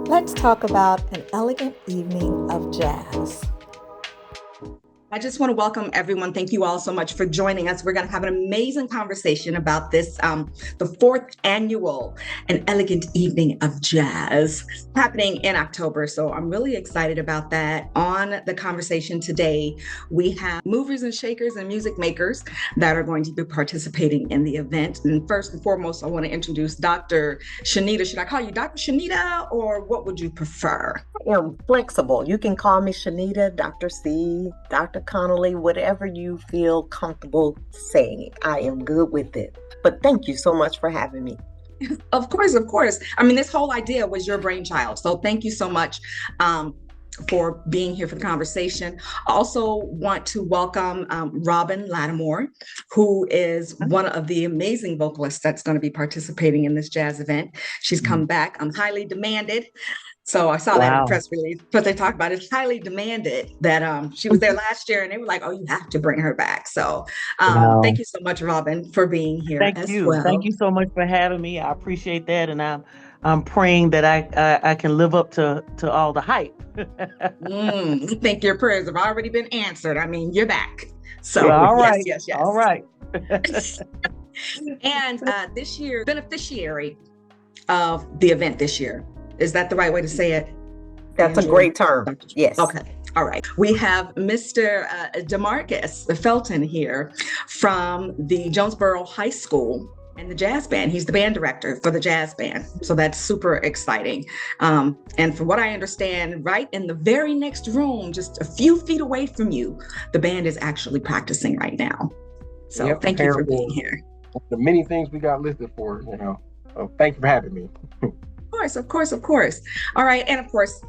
Let's talk about an elegant evening of jazz. I just want to welcome everyone. Thank you all so much for joining us. We're going to have an amazing conversation about this, the fourth annual An Elegant Evening of Jazz happening in October. So I'm really excited about that. On the conversation today, we have movers and shakers and music makers that are going to be participating in the event. And first and foremost, I want to introduce Dr. Shanita. Should I call you Dr. Shanita, or what would you prefer? I am flexible. You can call me Shanita, Dr. C, Dr. Connolly, whatever you feel comfortable saying. I am good with it. But thank you so much for having me. Of course, of course. I mean, this whole idea was your brainchild. So thank you so much for being here for the conversation. I also want to welcome Robin Lattimore, who is one of the amazing vocalists that's going to be participating in this jazz event. She's come back. I'm highly demanded. So I saw that in the press release, but they talked about it's highly demanded that she was there last year and they were like, oh, you have to bring her back. So thank you so much, Robin, for being here as well. Thank you so much for having me. I appreciate that. And I'm praying that I can live up to all the hype. I think your prayers have already been answered. I mean, you're back. So all right. Yes. All right. And this year, beneficiary of the event this year. Is that the right way to say it? That's a great term. Yes. Okay. All right. We have Mr. DeMarcus Felton here from the Jonesboro High School and the jazz band. He's the band director for the jazz band. So that's super exciting. And from what I understand, right in the very next room, just a few feet away from you, the band is actually practicing right now. So thank you for being here. The many things we got listed for, So thank you for having me. Of course. All right. And of course,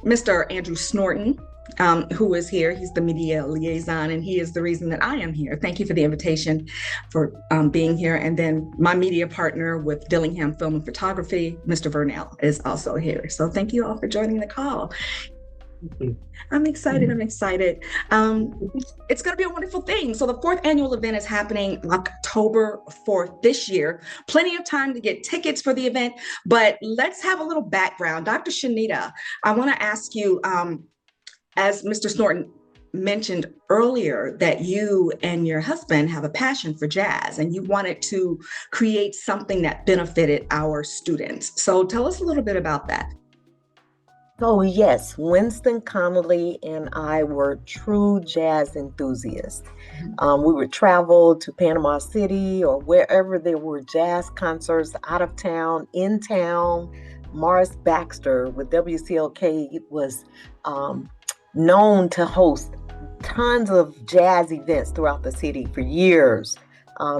Mr. Andrew Snorton, who is here. He's the media liaison, and he is the reason that I am here. Thank you for the invitation, for being here. And then my media partner with Dillingham Film and Photography, Mr. Vernell, is also here. So thank you all for joining the call. I'm excited. It's going to be a wonderful thing. So the fourth annual event is happening October 4th this year. Plenty of time to get tickets for the event, but let's have a little background. Dr. Shanita, I want to ask you, as Mr. Snorton mentioned earlier, that you and your husband have a passion for jazz and you wanted to create something that benefited our students. So tell us a little bit about that. Oh, yes. Winston Connolly and I were true jazz enthusiasts. We would travel to Panama City or wherever there were jazz concerts out of town, in town. Morris Baxter with WCLK was known to host tons of jazz events throughout the city for years.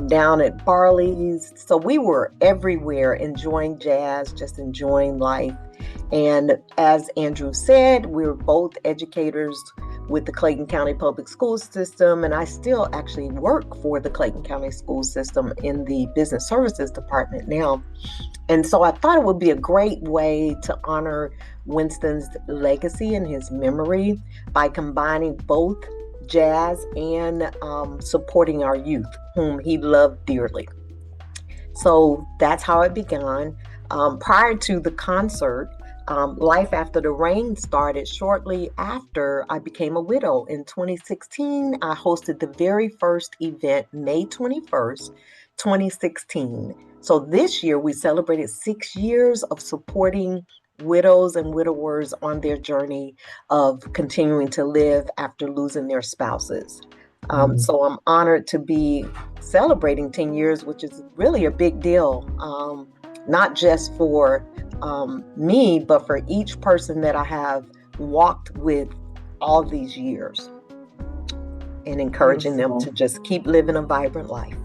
Down at Barley's. So we were everywhere enjoying jazz, just enjoying life. And as Andrew said, we're both educators with the Clayton County Public School System, and I still actually work for the Clayton County School System in the Business Services Department now. And so I thought it would be a great way to honor Winston's legacy and his memory by combining both jazz and supporting our youth, whom he loved dearly. So that's how it began. Prior to the concert, Life After the Rain started shortly after I became a widow. In 2016, I hosted the very first event, May 21st, 2016. So this year we celebrated 6 years of supporting widows and widowers on their journey of continuing to live after losing their spouses. So I'm honored to be celebrating 10 years, which is really a big deal, not just for me, but for each person that I have walked with all these years, and encouraging them to just keep living a vibrant life.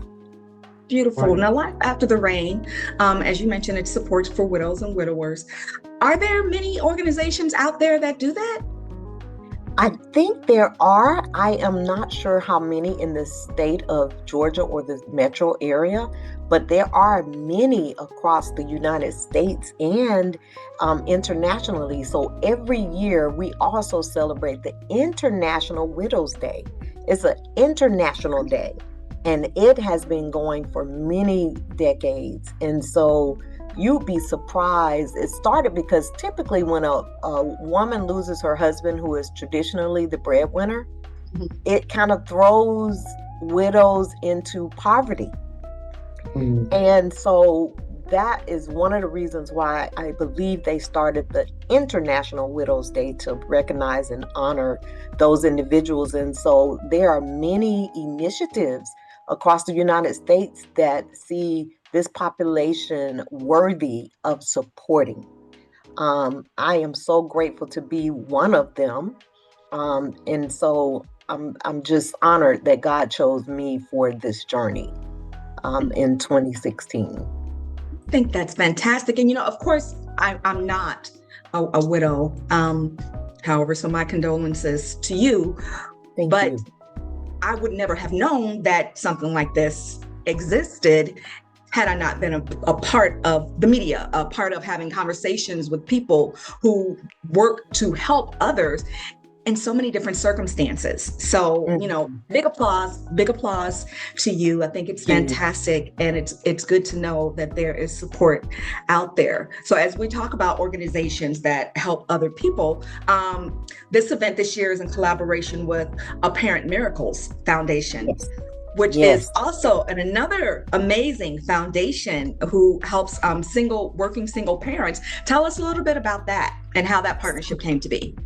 Beautiful. Right. Now, Life After the Rain, as you mentioned, it supports for widows and widowers. Are there many organizations out there that do that? I think there are. I am not sure how many in the state of Georgia or the metro area, but there are many across the United States and internationally. So every year we also celebrate the International Widows Day. It's an international day, and it has been going for many decades. And so you'd be surprised. It started because typically when a woman loses her husband, who is traditionally the breadwinner, it kind of throws widows into poverty. And so that is one of the reasons why I believe they started the International Widows Day, to recognize and honor those individuals. And so there are many initiatives across the United States that see this population worthy of supporting. I am so grateful to be one of them. And so I'm just honored that God chose me for this journey in 2016. I think that's fantastic. And, of course, I'm not a widow. However, so my condolences to you. Thank but you. I would never have known that something like this existed had I not been a part of the media, a part of having conversations with people who work to help others in so many different circumstances. So, big applause to you. I think it's fantastic. And it's good to know that there is support out there. So as we talk about organizations that help other people, this event this year is in collaboration with Apparent Miracles Foundation. Yes. Which is also another amazing foundation who helps working single parents. Tell us a little bit about that and how that partnership came to be.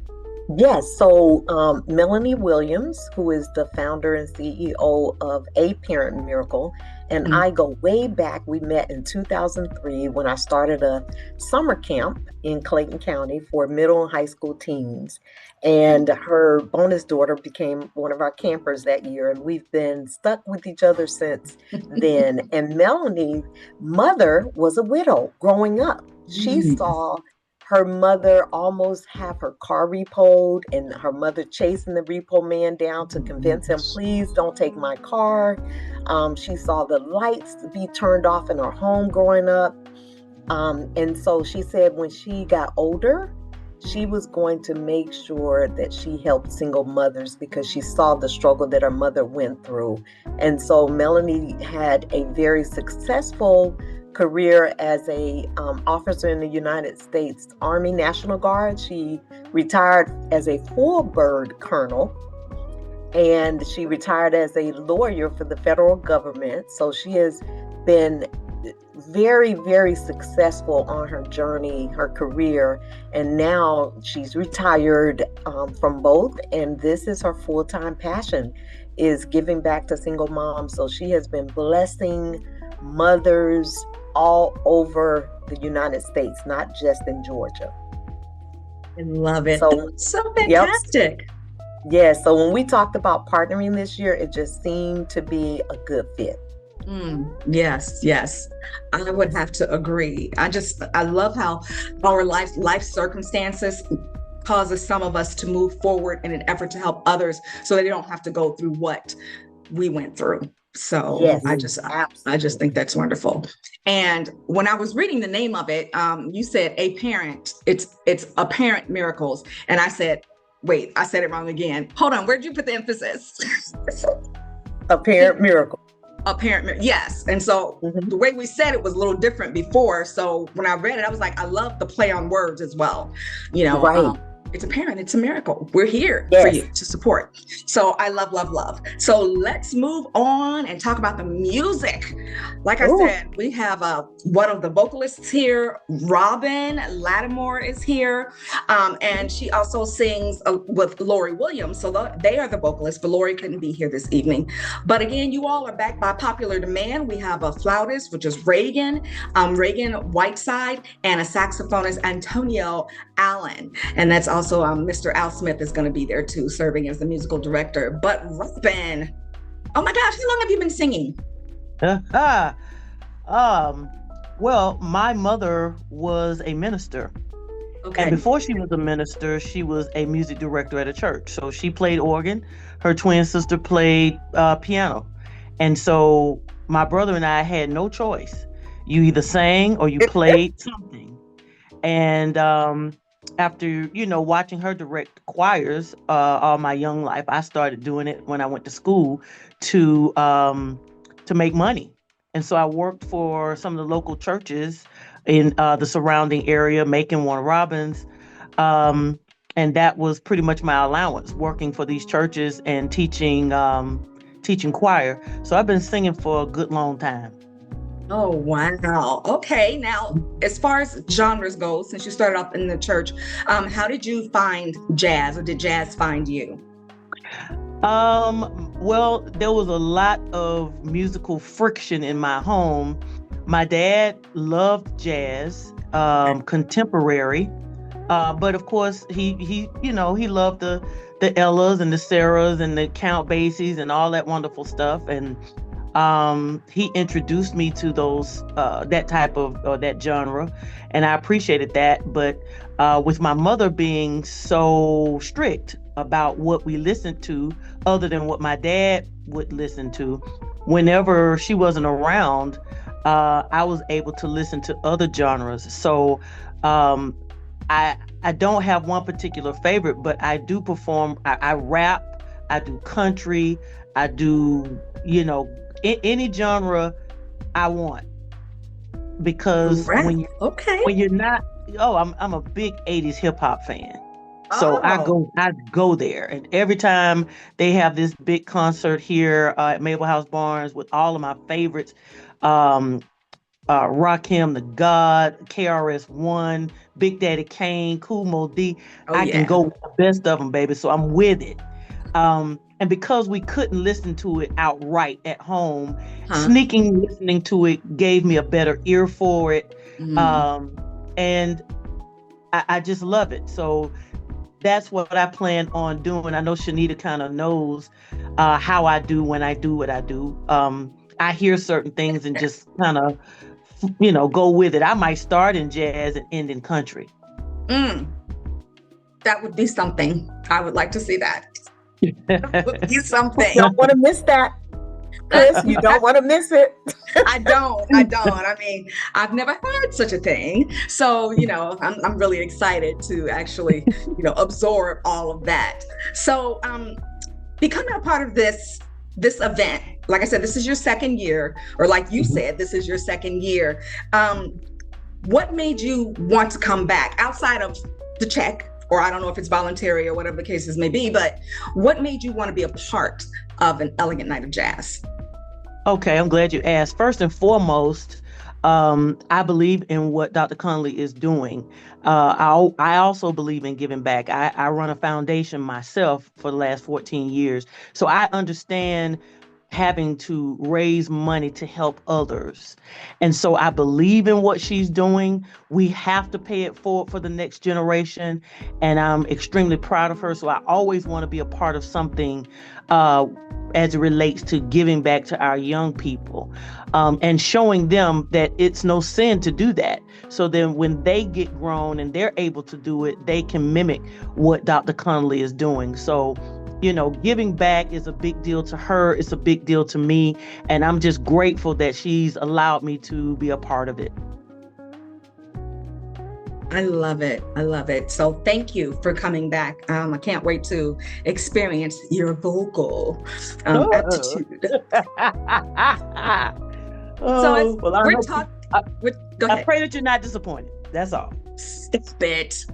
Yes. So Melanie Williams, who is the founder and CEO of A Parent Miracle, and I go way back. We met in 2003 when I started a summer camp in Clayton County for middle and high school teens. And her bonus daughter became one of our campers that year. And we've been stuck with each other since then. And Melanie's mother was a widow growing up. She saw her mother almost have her car repoed, and her mother chasing the repo man down to convince him, please don't take my car. She saw the lights be turned off in her home growing up. And so she said when she got older, she was going to make sure that she helped single mothers because she saw the struggle that her mother went through. And so Melanie had a very successful career as a officer in the United States Army National Guard. She retired as a full bird colonel, and she retired as a lawyer for the federal government. So she has been very, very successful on her journey, her career, and now she's retired from both, and this is her full-time passion, is giving back to single moms. So she has been blessing mothers all over the United States, not just in Georgia. I love it. So fantastic. Yeah, so when we talked about partnering this year, it just seemed to be a good fit. Yes. I would have to agree. I love how our life circumstances causes some of us to move forward in an effort to help others so that they don't have to go through what we went through. So yes, I just think that's wonderful. And when I was reading the name of it, you said A Parent, it's Apparent Miracles. And I said, wait, I said it wrong again. Hold on, where'd you put the emphasis? Apparent Miracle. Apparent, yes. And so the way we said it was a little different before. So when I read it, I was like, I love the play on words as well. Right. It's apparent, it's a miracle. We're here for you to support. So I love. So let's move on and talk about the music. Like I said, we have one of the vocalists here, Robin Lattimore is here. And she also sings with Lori Williams. So they are the vocalists, but Lori couldn't be here this evening. But again, you all are back by popular demand. We have a flautist, which is Reagan Whiteside, and a saxophonist, Antonio Allen. And that's also Mr. Al Smith is going to be there too, serving as the musical director. But Robin, oh my gosh, how long have you been singing? Well, my mother was a minister. Okay. And before she was a minister, she was a music director at a church. So she played organ. Her twin sister played piano. And so my brother and I had no choice. You either sang or you played something. And after, watching her direct choirs all my young life, I started doing it when I went to school to make money. And so I worked for some of the local churches in the surrounding area, Macon, Warner Robins. And that was pretty much my allowance, working for these churches and teaching choir. So I've been singing for a good long time. Oh, wow. Okay. Now, as far as genres go, since you started off in the church, how did you find jazz, or did jazz find you? Well, there was a lot of musical friction in my home. My dad loved jazz, contemporary, but of course he loved the Ellas and the Sarahs and the Count Basies and all that wonderful stuff. And he introduced me to those that type of that genre, and I appreciated that. But with my mother being so strict about what we listened to, other than what my dad would listen to, whenever she wasn't around, I was able to listen to other genres. So I don't have one particular favorite, but I do perform. I rap, I do country, I do any genre I want, because Right. when you're not, I'm a big 80s hip hop fan. So I go there, and every time they have this big concert here at Mabel House Barnes with all of my favorites, Rakim the God, KRS-One, Big Daddy Kane, Kool Moe Dee, I can go with the best of them, baby. So I'm with it. And because we couldn't listen to it outright at home, sneaking listening to it gave me a better ear for it. And I just love it. So that's what I plan on doing. I know Shanita kind of knows how I do when I do what I do. I hear certain things and just kind of, go with it. I might start in jazz and end in country. That would be something. I would like to see that. That would be something. You don't want to miss that, Chris. You don't want to miss it. I don't. I mean, I've never heard such a thing. So, I'm really excited to actually, absorb all of that. So, becoming a part of this event, like I said, this is your second year, or like you said, this is your second year. What made you want to come back outside of the check? Or I don't know if it's voluntary or whatever the cases may be, but what made you want to be a part of an Elegant Night of Jazz? Okay, I'm glad you asked. First and foremost, I believe in what Dr. Conley is doing. I also believe in giving back. I run a foundation myself for the last 14 years. So I understand having to raise money to help others. And so I believe in what she's doing. We have to pay it forward for the next generation. And I'm extremely proud of her. So I always want to be a part of something as it relates to giving back to our young people and showing them that it's no sin to do that. So then when they get grown and they're able to do it, they can mimic what Dr. Conley is doing. So giving back is a big deal to her. It's a big deal to me. And I'm just grateful that she's allowed me to be a part of it. I love it. I love it. So thank you for coming back. I can't wait to experience your vocal aptitude. We're talking. Go ahead. I pray that you're not disappointed. That's all. Spit.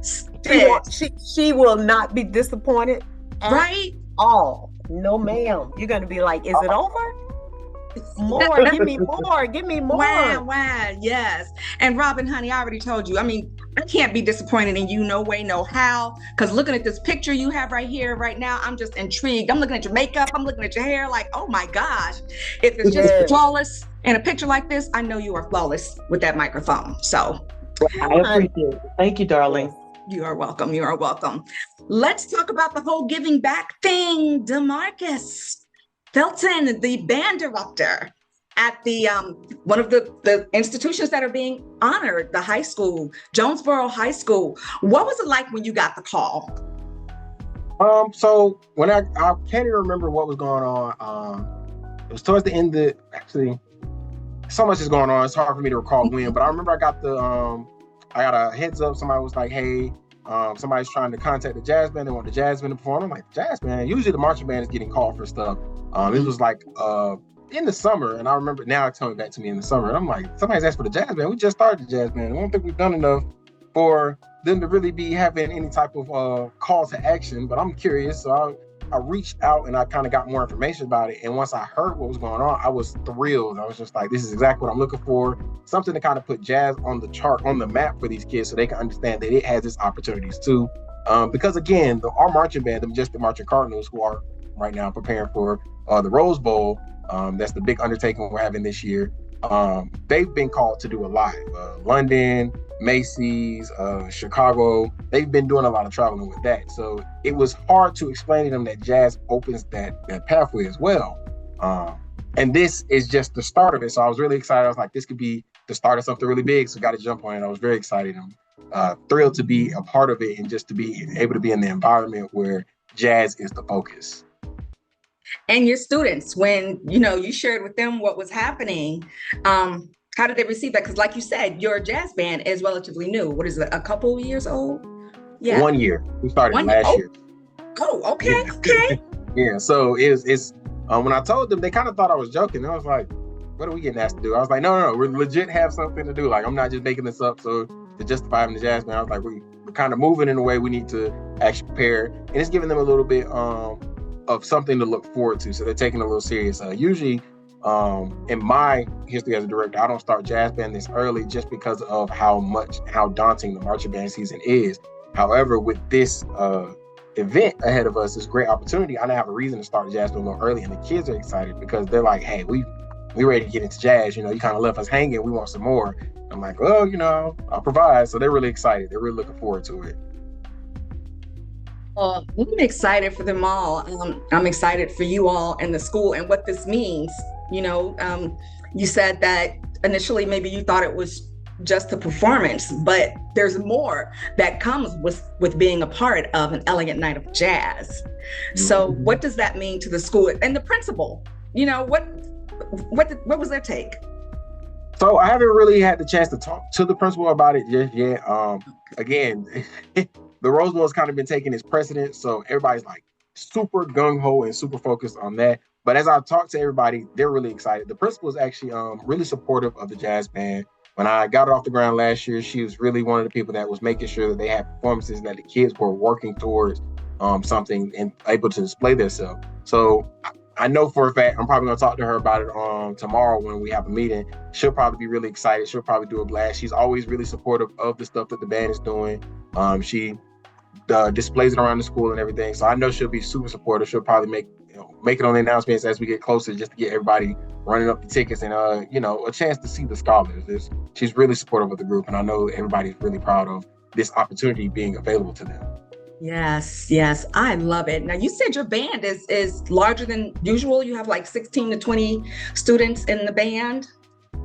She will not be disappointed. Right? All. No, ma'am. You're going to be like, is it over? More. Give me more. Give me more. Wow. Yes. And Robin, honey, I already told you. I mean, I can't be disappointed in you. No way, no how. Because looking at this picture you have right here, right now, I'm just intrigued. I'm looking at your makeup. I'm looking at your hair like, oh my gosh. If it's just flawless in a picture like this, I know you are flawless with that microphone. So I appreciate it. Thank you, darling. You are welcome. You are welcome. Let's talk about the whole giving back thing. DeMarcus Felton, the band director at the one of the institutions that are being honored, the high school, Jonesboro High School. What was it like when you got the call? So when I can't even remember what was going on. It was towards the end of actually, so much is going on. It's hard for me to recall when, but I remember I got a heads up. Somebody was like, hey, somebody's trying to contact the jazz band. They want the jazz band to perform. I'm like, jazz band? Usually the marching band is getting called for stuff. It was like in the summer, and I remember now it's coming back to me in the summer, and I'm like, somebody's asked for the jazz band. We just started the jazz band. I don't think we've done enough for them to really be having any type of call to action, but I'm curious. So I reached out and I kind of got more information about it. And once I heard what was going on, I was thrilled. I was just like, this is exactly what I'm looking for. Something to kind of put jazz on the chart, on the map for these kids so they can understand that it has its opportunities too. Because again, our marching band, the Majestic Marching Cardinals, who are right now preparing for the Rose Bowl, that's the big undertaking we're having this year. They've been called to do a lot. London, Macy's, Chicago, they've been doing a lot of traveling with that. So it was hard to explain to them that jazz opens that pathway as well. And this is just the start of it. So I was really excited. I was like, this could be the start of something really big. So got to jump on it. I was very excited. I'm thrilled to be a part of it and just to be able to be in the environment where jazz is the focus. And your students, when you shared with them what was happening, how did they receive that? Because like you said, your jazz band is relatively new. What is it, a couple years old? Yeah. 1 year. We started last year. Oh, okay, Yeah. okay. Yeah, so it's when I told them, they kind of thought I was joking. I was like, what are we getting asked to do? I was like, no, we legit have something to do. Like, I'm not just making this up so to justify having the jazz band. I was like, we're kind of moving in a way we need to actually prepare. And it's giving them a little bit of something to look forward to. So they're taking it a little serious. Usually, in my history as a director, I don't start jazz band this early just because of how daunting the marching band season is. However, with this event ahead of us, this great opportunity, I now have a reason to start jazz band a little early, and the kids are excited because they're like, hey, we ready to get into jazz. You kind of left us hanging. We want some more. I'm like, well, I'll provide. So they're really excited. They're really looking forward to it. Well, I'm excited for them all. I'm excited for you all and the school and what this means. You said that initially maybe you thought it was just a performance, but there's more that comes with being a part of an elegant night of jazz. So what does that mean to the school and the principal? What was their take? So I haven't really had the chance to talk to the principal about it just yet. Again, the Rose Bowl has kind of been taking its precedence, so everybody's like super gung-ho and super focused on that. But as I've talked to everybody, they're really excited. The principal is actually really supportive of the jazz band. When I got it off the ground last year, she was really one of the people that was making sure that they had performances and that the kids were working towards something and able to display themselves. So I know for a fact, I'm probably going to talk to her about it tomorrow when we have a meeting. She'll probably be really excited. She'll probably do a blast. She's always really supportive of the stuff that the band is doing. She displays it around the school and everything. So I know she'll be super supportive. She'll probably make it on the announcements as we get closer, just to get everybody running up the tickets and a chance to see the scholars. She's really supportive of the group, and I know everybody's really proud of this opportunity being available to them. Yes, I love it. Now, you said your band is larger than usual. You have like 16 to 20 students in the band.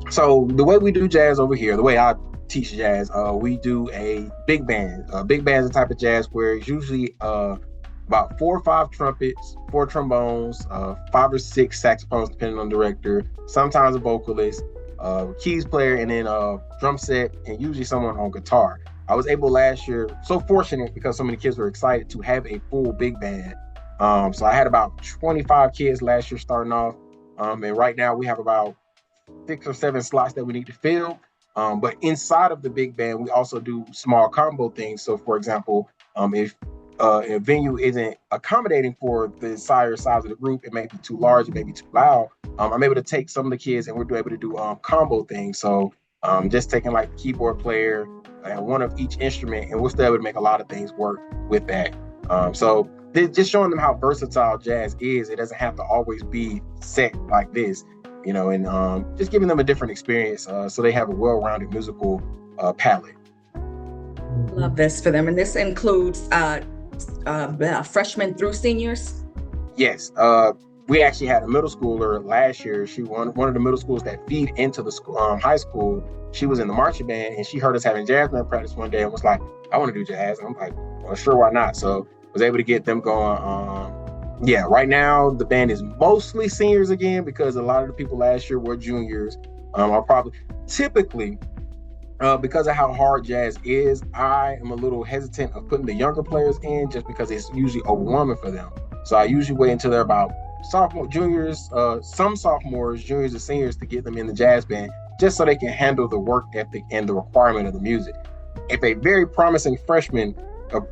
So the way we do jazz over here, the way I teach jazz, we do a big band. Big band is a type of jazz where it's usually about 4 or 5 trumpets, 4 trombones, 5 or 6 saxophones, depending on the director, sometimes a vocalist, keys player, and then a drum set, and usually someone on guitar. I was able last year, so fortunate because so many kids were excited to have a full big band. So I had about 25 kids last year starting off. And right now we have about 6 or 7 slots that we need to fill. But inside of the big band, we also do small combo things. So for example, if a venue isn't accommodating for the size of the group, it may be too large, it may be too loud, I'm able to take some of the kids and we're able to do combo things. So just taking like the keyboard player and one of each instrument, and we're still able to make a lot of things work with that. So just showing them how versatile jazz is. It doesn't have to always be set like this, and just giving them a different experience so they have a well-rounded musical palette. Love this for them. And this includes freshmen through seniors? Yes. We actually had a middle schooler last year. She one of the middle schools that feed into the school, high school. She was in the marching band, and she heard us having jazz band practice one day and was like, I want to do jazz. And I'm like, well, sure, why not? So I was able to get them going. Right now the band is mostly seniors again because a lot of the people last year were juniors. I'll probably typically, because of how hard jazz is, I am a little hesitant of putting the younger players in just because it's usually overwhelming for them. So I usually wait until they're about juniors, some sophomores, juniors, and seniors to get them in the jazz band, just so they can handle the work ethic and the requirement of the music. If a very promising freshman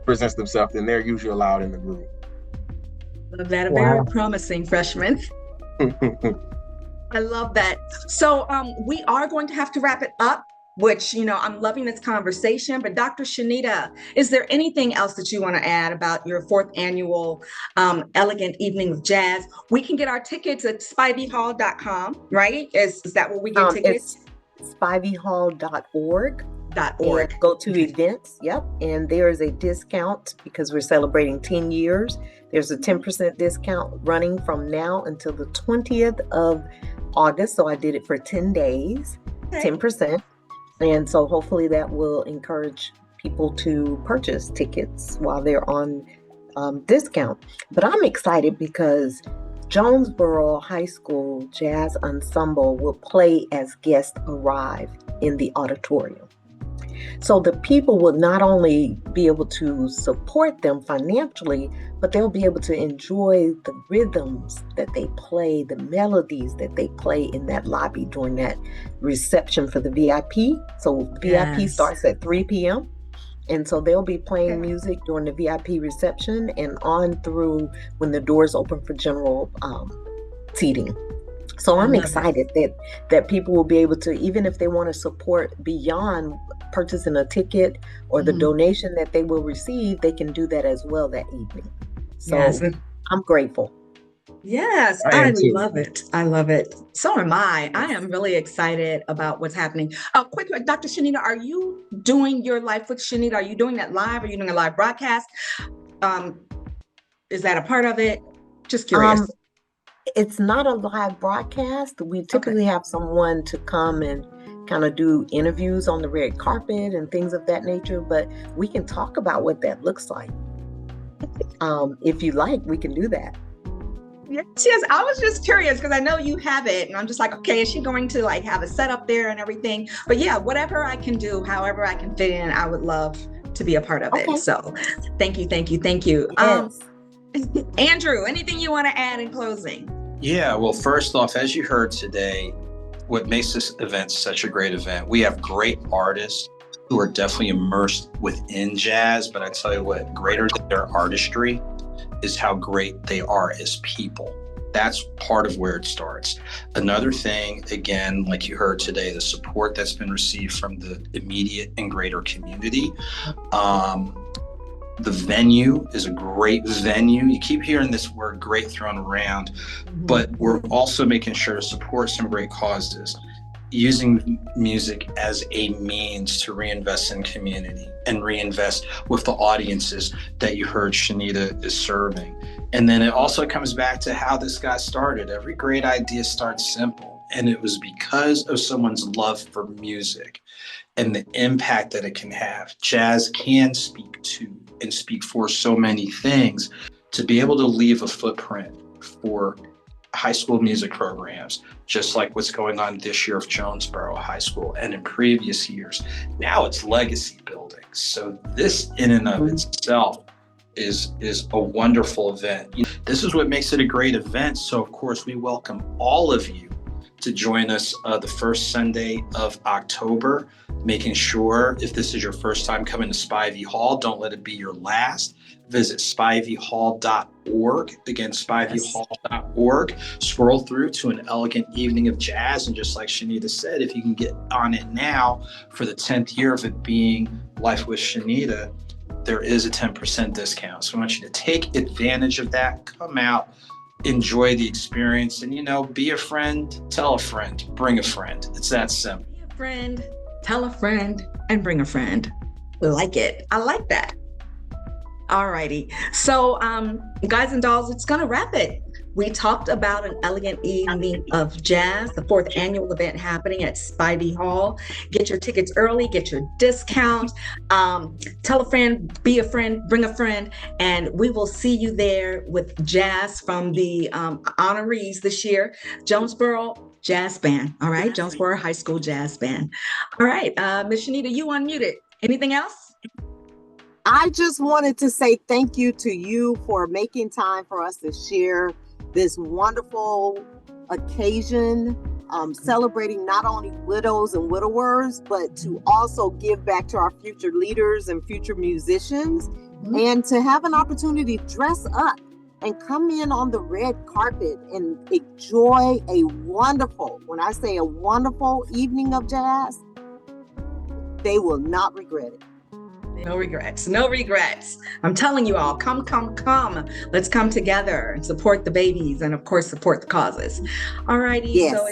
presents themselves, then they're usually allowed in the group. Love that. A very promising freshman. I love that. So we are going to have to wrap it up, which, I'm loving this conversation. But Dr. Shanita, is there anything else that you want to add about your 4th annual Elegant Evening of Jazz? We can get our tickets at spiveyhall.com, right? Is that where we get tickets? It's spiveyhall.org. .org. And go to events. Yep. And there is a discount because we're celebrating 10 years. There's a 10% discount running from now until the 20th of August. So I did it for 10 days, okay. 10%. And so hopefully that will encourage people to purchase tickets while they're on discount. But I'm excited because Jonesboro High School Jazz Ensemble will play as guests arrive in the auditorium. So the people will not only be able to support them financially, but they'll be able to enjoy the rhythms that they play, the melodies that they play in that lobby during that reception for the VIP. So VIP starts at 3 p.m. And so they'll be playing music during the VIP reception and on through when the doors open for general seating. So I'm excited that people will be able to, even if they want to support beyond purchasing a ticket or the donation that they will receive, they can do that as well that evening. So I'm grateful. Yes, I love it. I love it. So am I. I am really excited about what's happening. Quick, Dr. Shanita, are you doing your Life with Shanita? Are you doing that live? Are you doing a live broadcast? Is that a part of it? Just curious. It's not a live broadcast. We typically have someone to come and kind of do interviews on the red carpet and things of that nature, but we can talk about what that looks like. If you like, we can do that. Yes, I was just curious because I know you have it and I'm just like, okay, is she going to like have a setup there and everything? But yeah, whatever I can do, however I can fit in, I would love to be a part of it. So thank you. Yes. Andrew, anything you want to add in closing? Yeah, well, first off, as you heard today, what makes this event such a great event, we have great artists who are definitely immersed within jazz, but I tell you what, greater than their artistry is how great they are as people. That's part of where it starts. Another thing, again, like you heard today, the support that's been received from the immediate and greater community. The venue is a great venue. You keep hearing this word great thrown around, but we're also making sure to support some great causes, using music as a means to reinvest in community and reinvest with the audiences that you heard Shanita is serving. And then it also comes back to how this got started. Every great idea starts simple, and it was because of someone's love for music and the impact that it can have. Jazz can speak to and speak for so many things. To be able to leave a footprint for high school music programs, just like what's going on this year of Jonesboro High School and in previous years. Now it's legacy building. So this in and of itself is a wonderful event. This is what makes it a great event. So of course we welcome all of you to join us the first Sunday of October, making sure if this is your first time coming to Spivey Hall, don't let it be your last. Visit spiveyhall.org. Again, spiveyhall.org. Scroll through to an Elegant Evening of Jazz. And just like Shanita said, if you can get on it now for the 10th year of it being Life with Shanita, there is a 10% discount. So I want you to take advantage of that. Come out, enjoy the experience, and be a friend, tell a friend, bring a friend. It's that simple. Be a friend, tell a friend, and bring a friend. Like it. I like that. All righty. So, guys and dolls, it's going to wrap it. We talked about an Elegant Evening of Jazz, the 4th annual event happening at Spivey Hall. Get your tickets early, get your discount. Tell a friend, be a friend, bring a friend, and we will see you there with jazz from the honorees this year, Jonesboro Jazz Band. All right, Jonesboro High School Jazz Band. All right, Ms. Shanita, you unmuted. Anything else? I just wanted to say thank you to you for making time for us to share this wonderful occasion, celebrating not only widows and widowers, but to also give back to our future leaders and future musicians, and to have an opportunity to dress up and come in on the red carpet and enjoy a wonderful, when I say a wonderful evening of jazz, they will not regret it. No regrets, no regrets. I'm telling you all, come. Let's come together and support the babies and, of course, support the causes. All righty. Yes. So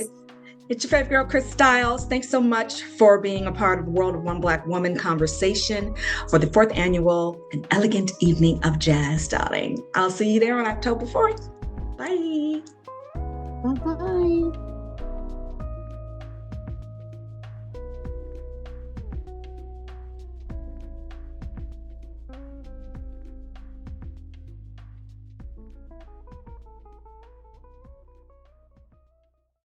it's your favorite girl, Chris Styles. Thanks so much for being a part of the World of One Black Woman conversation for the 4th annual An Elegant Evening of Jazz, darling. I'll see you there on October 4th. Bye. Bye-bye.